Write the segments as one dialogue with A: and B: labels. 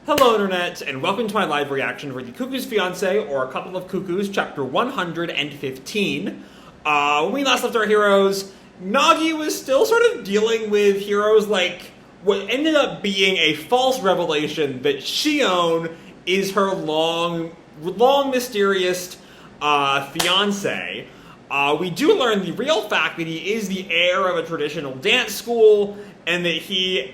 A: Hello Internet, and welcome to my live reaction for the Cuckoo's Fiancee, or A Couple of Cuckoos, chapter 115. When we last left our heroes, Nagi was still sort of dealing with Hiro's, what ended up being a false revelation that Shion is her long mysterious fiancé. We do learn the real fact that he is the heir of a traditional dance school, and that he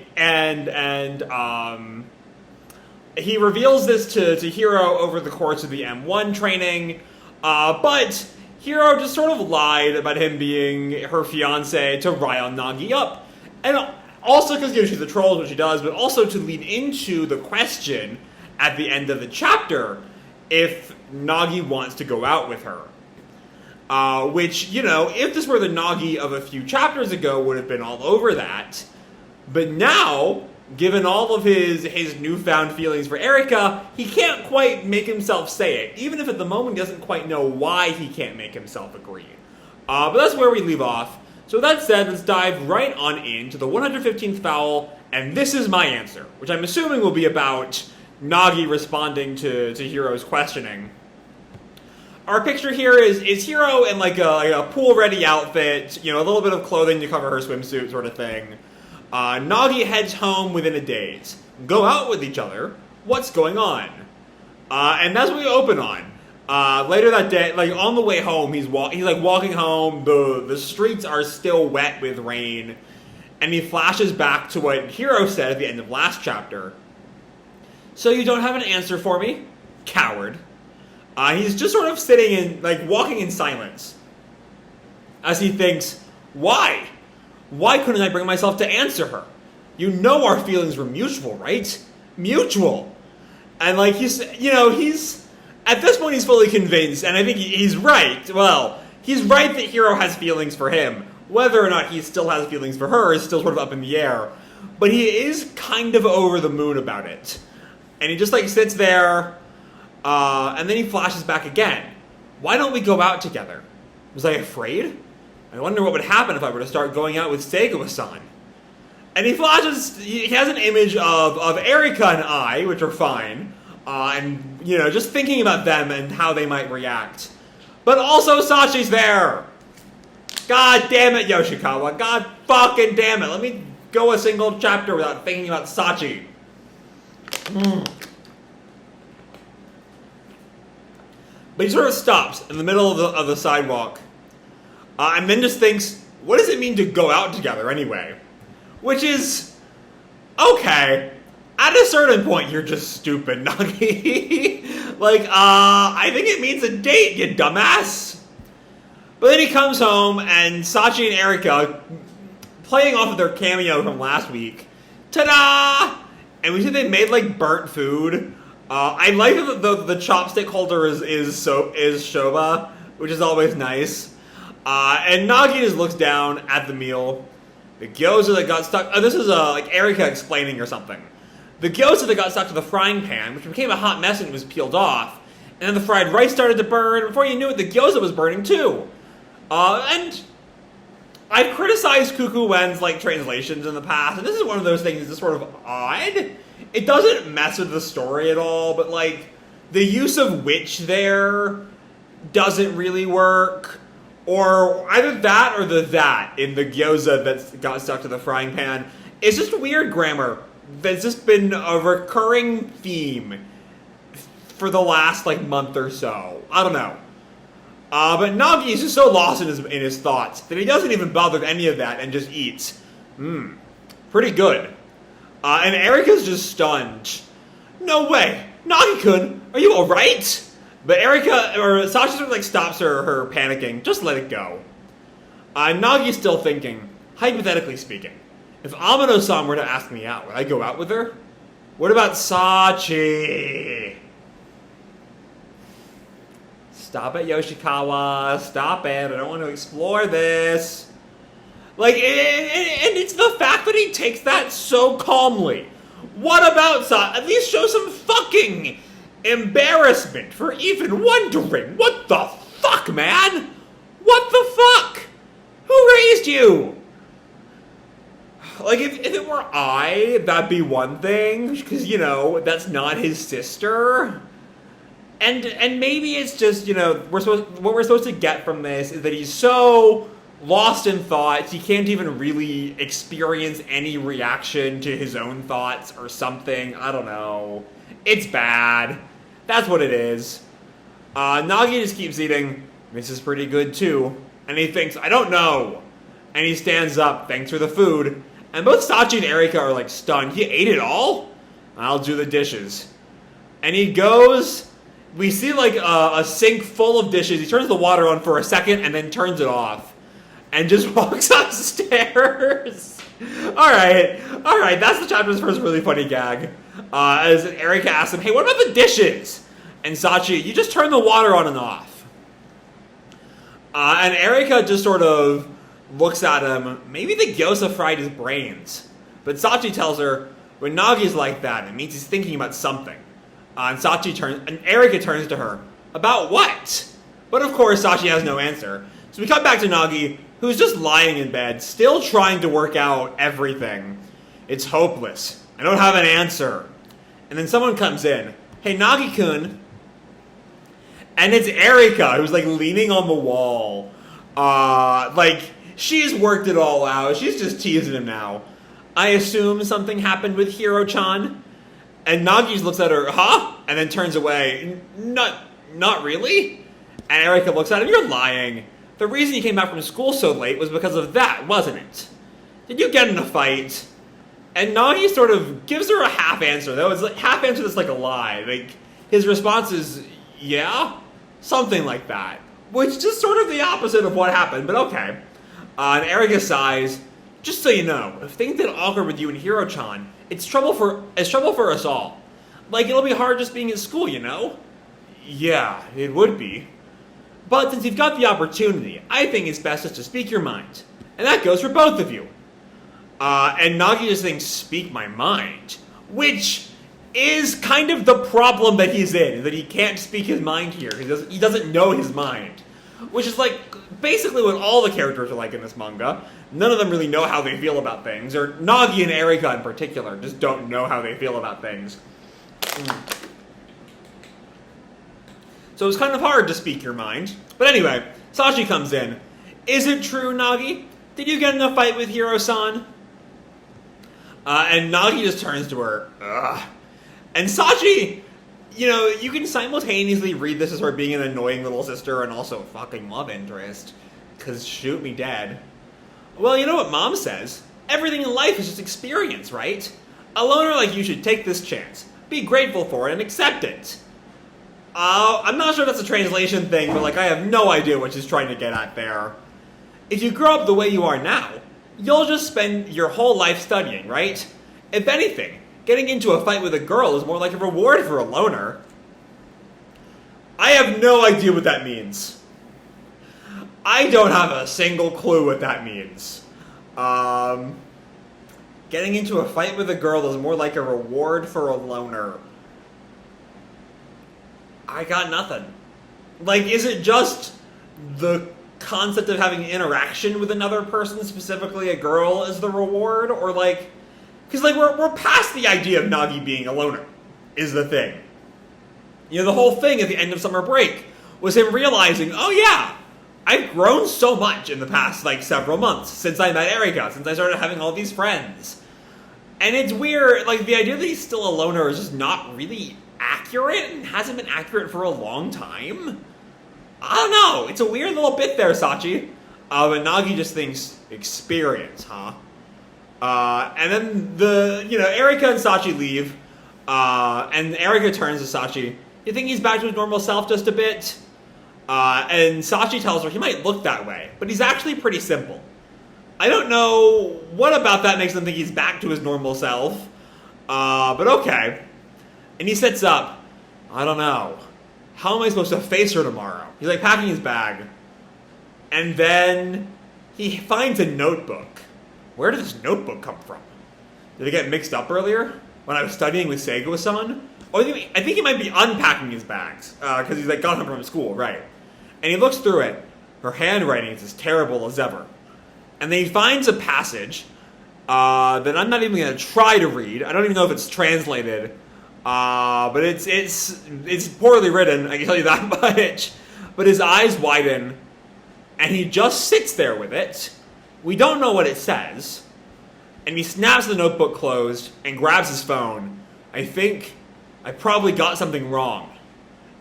A: reveals this to Hiro over the course of the M1 training, but Hiro just sort of lied about him being her fiancé to rile Nagi up. And also because, she's a troll, is what she does, but also to lead into the question at the end of the chapter if Nagi wants to go out with her. Which, if this were the Nagi of a few chapters ago, would have been all over that. But now, given all of his newfound feelings for Erika, he can't quite make himself say it, even if at the moment he doesn't quite know why he can't make himself agree. But that's where we leave off. So with that said, let's dive right on into the 115th foul, and this is my answer, which I'm assuming will be about Nagi responding to Hiro's questioning. Our picture here is Hiro in a pool-ready outfit, a little bit of clothing to cover her swimsuit sort of thing. Nagi heads home within a daze. Go out with each other. What's going on? And that's what we open on. Later that day, on the way home, he's walking home. The streets are still wet with rain, and he flashes back to what Hiro said at the end of last chapter. So you don't have an answer for me, coward. He's just sort of sitting walking in silence, as he thinks, why? Why couldn't I bring myself to answer her? You know our feelings were mutual, right? Mutual. And he's at this point he's fully convinced, and I think he's right. Well, he's right that Hiro has feelings for him. Whether or not he still has feelings for her is still sort of up in the air. But he is kind of over the moon about it. And he just sits there, and then he flashes back again. Why don't we go out together? Was I afraid? I wonder what would happen if I were to start going out with Seigo-san. And he has an image of Erika and I, which are fine, and, just thinking about them and how they might react. But also Sachi's there! God damn it, Yoshikawa. God fucking damn it. Let me go a single chapter without thinking about Sachi. But he sort of stops in the middle of the sidewalk. And then just thinks, what does it mean to go out together anyway? Which is, okay, at a certain point you're just stupid, Nagi. I think it means a date, you dumbass. But then he comes home and Sachi and Erika, playing off of their cameo from last week, ta-da! And we see they made burnt food. I like that the chopstick holder is Shoba, which is always nice. And Nagi just looks down at the meal. The gyoza that got stuck... this is Erika explaining or something. The gyoza that got stuck to the frying pan, which became a hot mess and was peeled off. And then the fried rice started to burn. Before you knew it, the gyoza was burning too. And I've criticized Cuckoo Wen's translations in the past, and this is one of those things that's sort of odd. It doesn't mess with the story at all, but the use of which there doesn't really work. Or either that or that in the gyoza that got stuck to the frying pan. It's just weird grammar that's just been a recurring theme for the last month or so. I don't know. But Nagi is just so lost in his thoughts that he doesn't even bother with any of that and just eats. Pretty good. And Erika's just stunned. No way! Nagi-kun, are you alright? But Sachi sort of stops her panicking. Just let it go. Nagi's still thinking, hypothetically speaking, if Amano-san were to ask me out, would I go out with her? What about Sachi? Stop it, Yoshikawa. Stop it. I don't want to explore this. And it's the fact that he takes that so calmly. What about Sachi? At least show some fucking embarrassment for even wondering. What the fuck, man? What the fuck? Who raised you? Like, if it were that'd be one thing, because, that's not his sister. And maybe it's just, what we're supposed to get from this is that he's so lost in thoughts, he can't even really experience any reaction to his own thoughts or something. I don't know. It's bad. That's what it is. Nagi just keeps eating. This is pretty good, too. And he thinks, I don't know. And he stands up, thanks for the food. And both Sachi and Erika are, like, stunned. He ate it all? I'll do the dishes. And he goes... We see, like, a sink full of dishes. He turns the water on for a second and then turns it off. And just walks upstairs. Alright, that's the chapter's first really funny gag. As Erika asks him, hey, what about the dishes? And Sachi, you just turn the water on and off. And Erika just sort of looks at him. Maybe the gyoza fried his brains. But Sachi tells her, when Nagi's like that, it means he's thinking about something. And Erika turns to her. About what? But of course, Sachi has no answer. So we cut back to Nagi, who's just lying in bed, still trying to work out everything. It's hopeless. I don't have an answer. And then someone comes in. Hey, Nagi-kun. And it's Erika, who's, like, leaning on the wall. She's worked it all out. She's just teasing him now. I assume something happened with Hiro-chan. And Nagi looks at her, huh? And then turns away. Not really? And Erika looks at him, you're lying. The reason you came back from school so late was because of that, wasn't it? Did you get in a fight? And Nagi sort of gives her a half answer, though. It's like half answer that's like a lie. Like, his response is, yeah? Something like that. Which is just sort of the opposite of what happened, but okay. And Erika sighs, just so you know, if things get awkward with you and Hiro-chan, it's trouble for us all. Like, it'll be hard just being at school, Yeah, it would be. But since you've got the opportunity, I think it's best just to speak your mind. And that goes for both of you. And Nagi just thinks, speak my mind. Which is kind of the problem that he's in, that he can't speak his mind here. He doesn't know his mind. Which is like, basically what all the characters are like in this manga. None of them really know how they feel about things. Or Nagi and Erika in particular just don't know how they feel about things. So it's kind of hard to speak your mind. But anyway, Sachi comes in. Is it true, Nagi? Did you get in a fight with Hiro-san? And Nagi just turns to her. Ugh. And Sachi, you can simultaneously read this as her being an annoying little sister and also a fucking love interest. Because shoot me dead. Well, you know what Mom says? Everything in life is just experience, right? A loner like you should take this chance. Be grateful for it and accept it. I'm not sure if that's a translation thing, but I have no idea what she's trying to get at there. If you grow up the way you are now, you'll just spend your whole life studying, right? If anything, getting into a fight with a girl is more like a reward for a loner. I have no idea what that means. I don't have a single clue what that means. Getting into a fight with a girl is more like a reward for a loner. I got nothing. Is it just the concept of having interaction with another person, specifically a girl, is the reward? Or because we're past the idea of Nagi being a loner, is the thing. The whole thing at the end of summer break was him realizing, oh yeah, I've grown so much in the past, several months, since I met Erika, since I started having all these friends. And it's weird, the idea that he's still a loner is just not really accurate, and hasn't been accurate for a long time. I don't know, it's a weird little bit there, Sachi. But Nagi just thinks, experience, huh? And then Erika and Sachi leave, and Erika turns to Sachi. You think he's back to his normal self just a bit? And Sachi tells her he might look that way, but he's actually pretty simple. I don't know what about that makes him think he's back to his normal self, but okay. And he sits up. I don't know. How am I supposed to face her tomorrow? He's packing his bag. And then he finds a notebook. Where did this notebook come from? Did it get mixed up earlier? When I was studying with Seigo-san? Oh, I think he might be unpacking his bags. Because he's got them from school, right. And he looks through it. Her handwriting is as terrible as ever. And then he finds a passage that I'm not even going to try to read. I don't even know if it's translated, but it's poorly written, I can tell you that much. But his eyes widen, and he just sits there with it. We don't know what it says. And he snaps the notebook closed and grabs his phone. I think I probably got something wrong.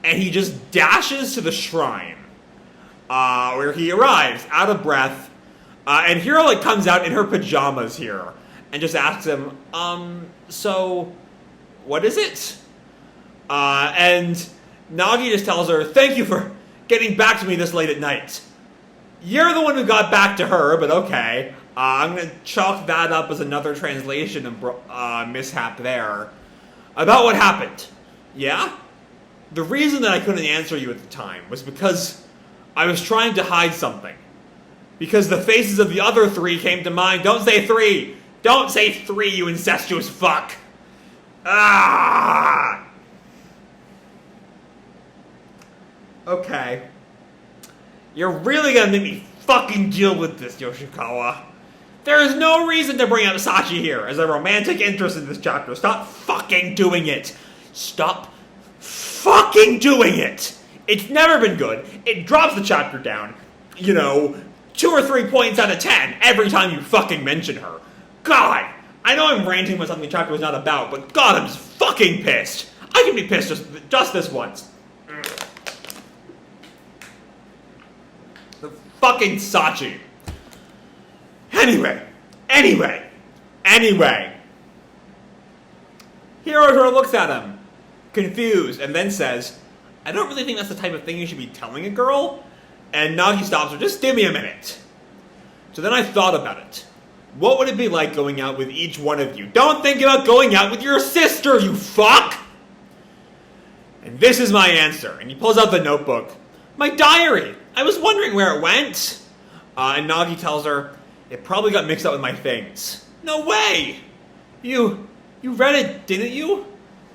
A: And he just dashes to the shrine, where he arrives, out of breath. And Hiro, like, comes out in her pajamas here and just asks him, so, what is it? And Nagi just tells her, thank you for getting back to me this late at night. You're the one who got back to her, but okay. I'm going to chalk that up as another translation mishap there. About what happened. Yeah? The reason that I couldn't answer you at the time was because I was trying to hide something. Because the faces of the other three came to mind. Don't say three! Don't say three, you incestuous fuck! Ah! Okay. You're really gonna make me fucking deal with this, Yoshikawa. There is no reason to bring up Sachi here as a romantic interest in this chapter. Stop fucking doing it. Stop fucking doing it. It's never been good. It drops the chapter down, 2 or 3 points out of 10 every time you fucking mention her. God, I know I'm ranting about something the chapter was not about, but God, I'm just fucking pissed. I can be pissed just this once. The fucking Sachi. Anyway. Hiro sort of looks at him, confused, and then says, I don't really think that's the type of thing you should be telling a girl. And Nagi stops her, just give me a minute. So then I thought about it. What would it be like going out with each one of you? Don't think about going out with your sister, you fuck! And this is my answer. And he pulls out the notebook. My diary! I was wondering where it went. And Nagi tells her, it probably got mixed up with my things. No way! You read it, didn't you?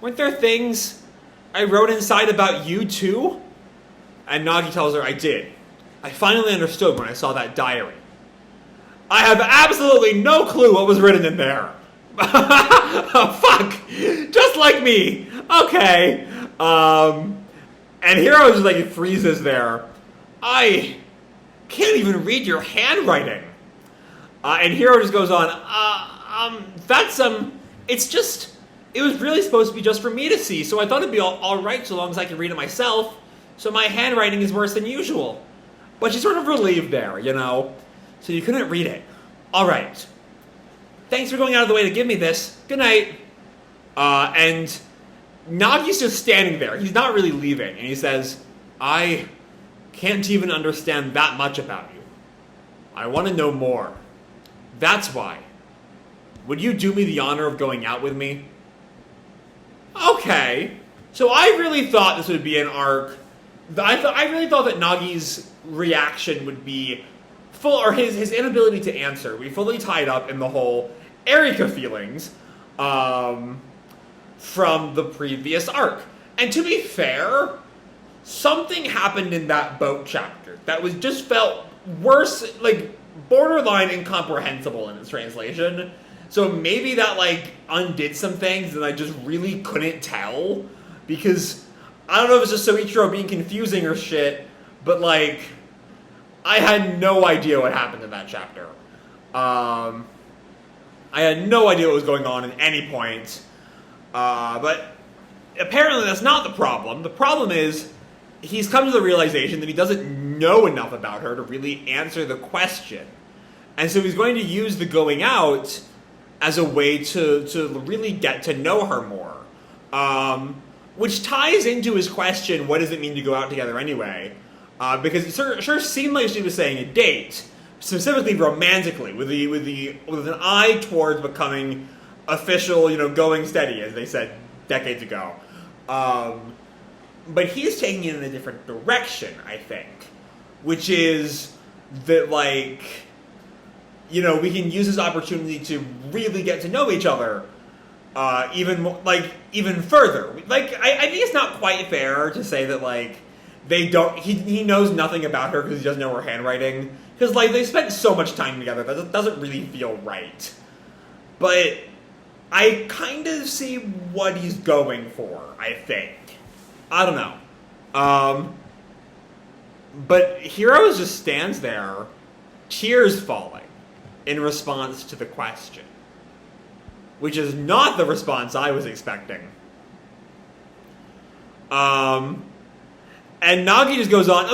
A: Weren't there things I wrote inside about you too? And Nagi tells her, I did. I finally understood when I saw that diary. I have absolutely no clue what was written in there. Oh, fuck. Just like me. Okay. And Hiro just like freezes there. I can't even read your handwriting. And Hiro just goes on, it was really supposed to be just for me to see, so I thought it'd be all right so long as I could read it myself, so my handwriting is worse than usual. But she's sort of relieved there, So you couldn't read it. All right. Thanks for going out of the way to give me this. Good night. And Nagi's just standing there. He's not really leaving. And he says, I can't even understand that much about you. I want to know more. That's why. Would you do me the honor of going out with me? Okay. So I really thought this would be an arc. I really thought that Nagi's reaction would be full, or his inability to answer would be fully tied up in the whole Erika feelings from the previous arc. And to be fair, something happened in that boat chapter that was just felt worse, like borderline incomprehensible in its translation. So maybe that undid some things and I just really couldn't tell, because I don't know if it's just Soichiro being confusing or shit, but I had no idea what happened in that chapter. I had no idea what was going on at any point. But apparently that's not the problem. The problem is he's come to the realization that he doesn't know enough about her to really answer the question. And so he's going to use the going out as a way to really get to know her more. Which ties into his question, what does it mean to go out together anyway? Because it sure seemed like she was saying a date, specifically romantically, with an eye towards becoming official, going steady, as they said decades ago. But he's taking it in a different direction, I think, which is that we can use this opportunity to really get to know each other even further. I think it's not quite fair to say that he knows nothing about her because he doesn't know her handwriting, because they spent so much time together that doesn't really feel right. but I kind of see what he's going for, I think. I don't know. But Hiro just stands there, tears falling, in response to the question. Which is not the response I was expecting. And Nagi just goes on,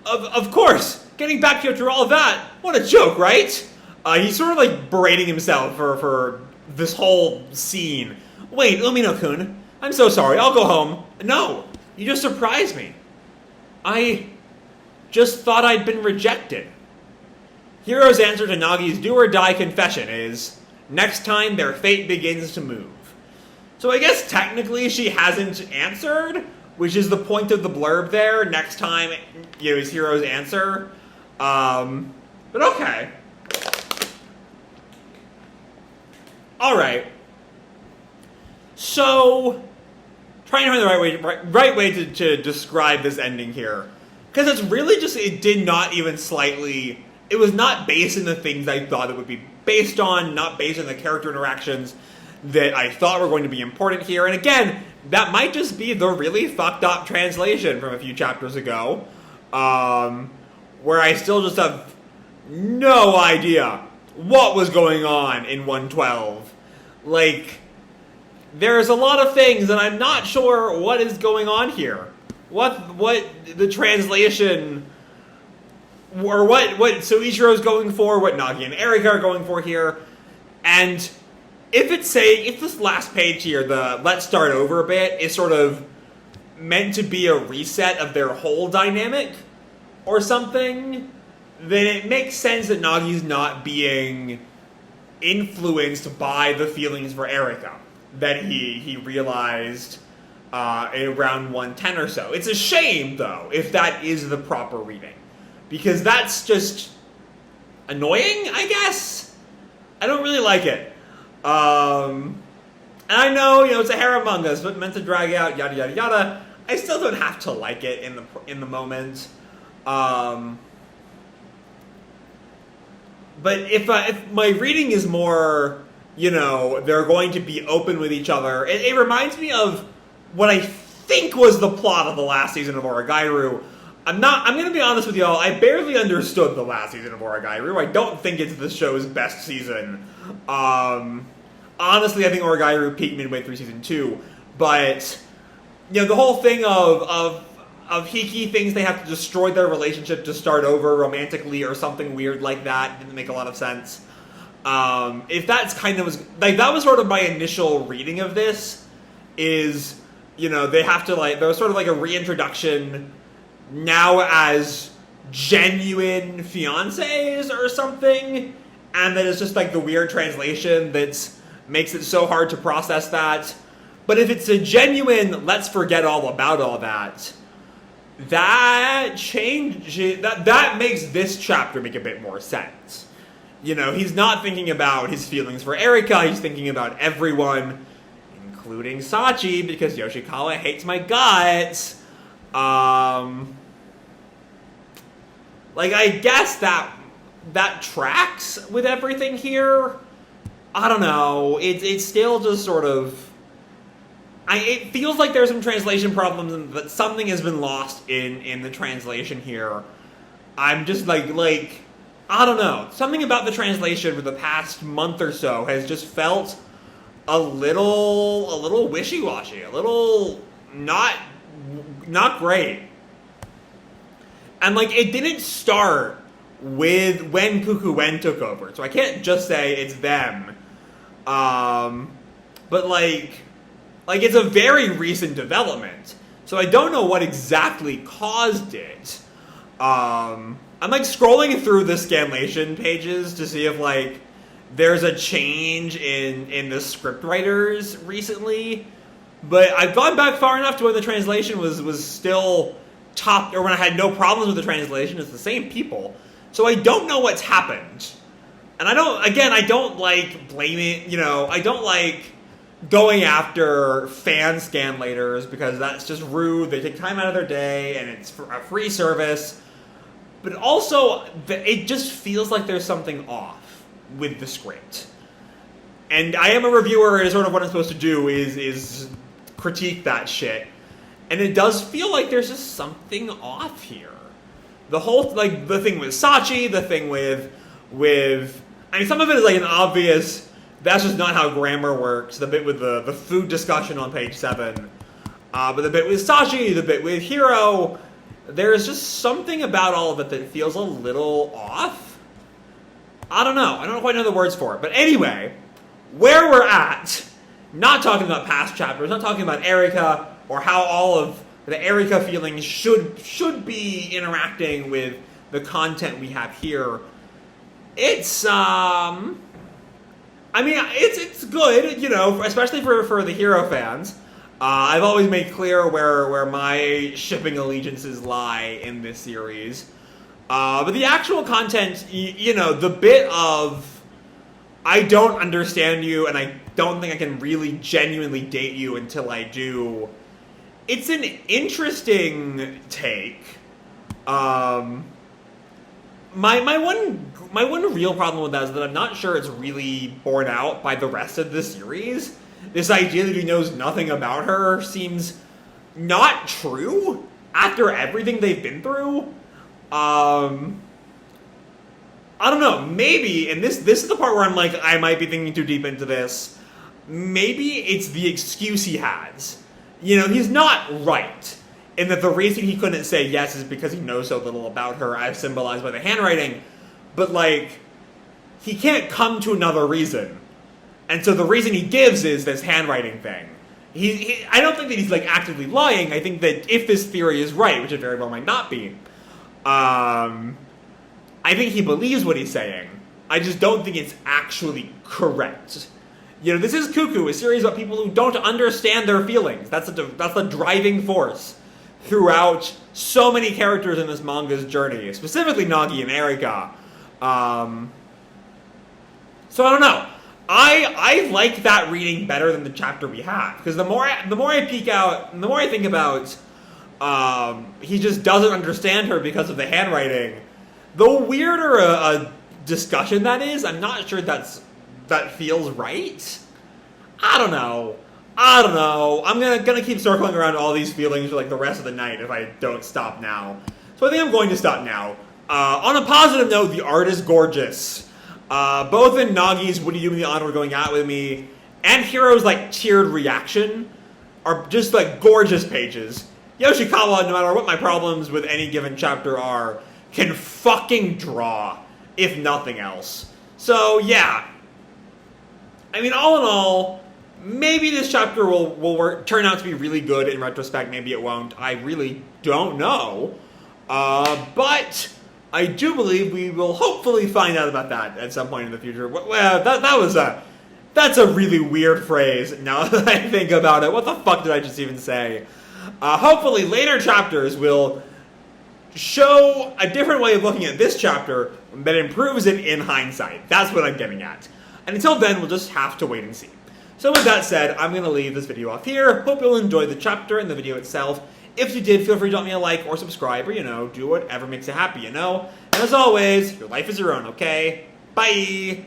A: of course, getting back to you after all of that, what a joke, right? He's sort of like berating himself for this whole scene. Wait, Umino-kun, I'm so sorry, I'll go home. No, you just surprised me. I just thought I'd been rejected. Hiro's answer to Nagi's do-or-die confession is, next time their fate begins to move. So I guess technically she hasn't answered, which is the point of the blurb there. Next time, is Hiro's answer. But okay. Alright. So, trying to find the right way to describe this ending here. Because it's really just, it did not even slightly, it was not based on the things I thought it would be based on, not based on the character interactions that I thought were going to be important here. And again, that might just be the really fucked up translation from a few chapters ago, where I still just have no idea what was going on in 112. Like, there's a lot of things, and I'm not sure what is going on here. What the translation, or what Soichiro's going for, what Nagi and Erika are going for here, and if this last page here, the let's start over a bit, is sort of meant to be a reset of their whole dynamic, or something, then it makes sense that Nagi's not being influenced by the feelings for Erika that he realized in around 110 or so. It's a shame, though, if that is the proper reading. Because that's just annoying, I guess? I don't really like it. And I know, it's a harem manga, it's meant to drag out, yada yada yada. I still don't have to like it in the moment. But if my reading is more, they're going to be open with each other, it reminds me of what I think was the plot of the last season of Oragairu. I'm going to be honest with y'all, I barely understood the last season of Oragairu. I don't think it's the show's best season. Honestly, I think Oragairu peaked midway through season 2. But, the whole thing of Hiki thinks they have to destroy their relationship to start over romantically or something weird like that didn't make a lot of sense. If that's kind of that was sort of my initial reading of this, is, they have to there was sort of like a reintroduction now as genuine fiancés or something, and then it's just like the weird translation that makes it so hard to process that. But if it's a genuine, let's forget all about all that, that changes, that makes this chapter make a bit more sense. He's not thinking about his feelings for Erika, he's thinking about everyone, including Sachi, because Yoshikawa hates my guts. I guess that tracks with everything here. I don't know. It's still just sort of, it feels like there's some translation problems and that something has been lost in the translation here. I'm just like, I don't know. Something about the translation for the past month or so has just felt a little wishy-washy, a little not great. And it didn't start with when Cuckoo took over, so I can't just say it's them. But it's a very recent development, so I don't know what exactly caused it. I'm scrolling through the scanlation pages to see if there's a change in the scriptwriters recently, but I've gone back far enough to when the translation was still top, or when I had no problems with the translation. It's the same people, so I don't know what's happened. And I don't like blaming, I don't like going after fan scanlators, because that's just rude. They take time out of their day, and it's a free service. But also, it just feels like there's something off with the script. And I am a reviewer, and sort of what I'm supposed to do is critique that shit. And it does feel like there's just something off here. The whole, like, the thing with Sachi, the thing with I mean, some of it is like an obvious, that's just not how grammar works. The bit with the food discussion on page 7. But the bit with Sachi, the bit with Hiro, there's just something about all of it that feels a little off. I don't know. I don't quite know the words for it. But anyway, where we're at, not talking about past chapters, not talking about Erika, or how all of the Erika feelings should be interacting with the content we have here. It's, I mean, it's good, you know, especially for the Hiro fans. I've always made clear where my shipping allegiances lie in this series. But the actual content, you know, the bit of, I don't understand you, and I don't think I can really genuinely date you until I do. It's an interesting take. My one real problem with that is that I'm not sure it's really borne out by the rest of the series. This idea that he knows nothing about her seems not true after everything they've been through. I don't know, maybe, and this is the part where I'm like, I might be thinking too deep into this. Maybe it's the excuse he has. You know, he's not right in that the reason he couldn't say yes is because he knows so little about her, as symbolized by the handwriting. But, like, he can't come to another reason. And so the reason he gives is this handwriting thing. I don't think that he's, like, actively lying. I think that if this theory is right, which it very well might not be, I think he believes what he's saying. I just don't think it's actually correct. You know, this is Cuckoo, a series about people who don't understand their feelings. That's the driving force throughout so many characters in this manga's journey, specifically Nagi and Erika. So I don't know. I like that reading better than the chapter we have, because the more I peek out, and the more I think about, he just doesn't understand her because of the handwriting. The weirder a discussion that is, I'm not sure that feels right. I don't know. I'm gonna keep circling around all these feelings for like the rest of the night if I don't stop now. So I think I'm going to stop now. On a positive note, the art is gorgeous. Both in Nagi's "Would You Do Me the Honor of Going Out With Me" and Hiro's like tiered reaction are just like gorgeous pages. Yoshikawa, no matter what my problems with any given chapter are, can fucking draw, if nothing else. So yeah. I mean, all in all, maybe this chapter will turn out to be really good in retrospect. Maybe it won't. I really don't know. But I do believe we will hopefully find out about that at some point in the future. Well, that's a really weird phrase now that I think about it. What the fuck did I just even say? Hopefully later chapters will show a different way of looking at this chapter that improves it in hindsight. That's what I'm getting at. And until then, we'll just have to wait and see. So with that said, I'm going to leave this video off here. Hope you'll enjoy the chapter and the video itself. If you did, feel free to drop me a like or subscribe or, you know, do whatever makes you happy, you know? And as always, your life is your own, okay? Bye!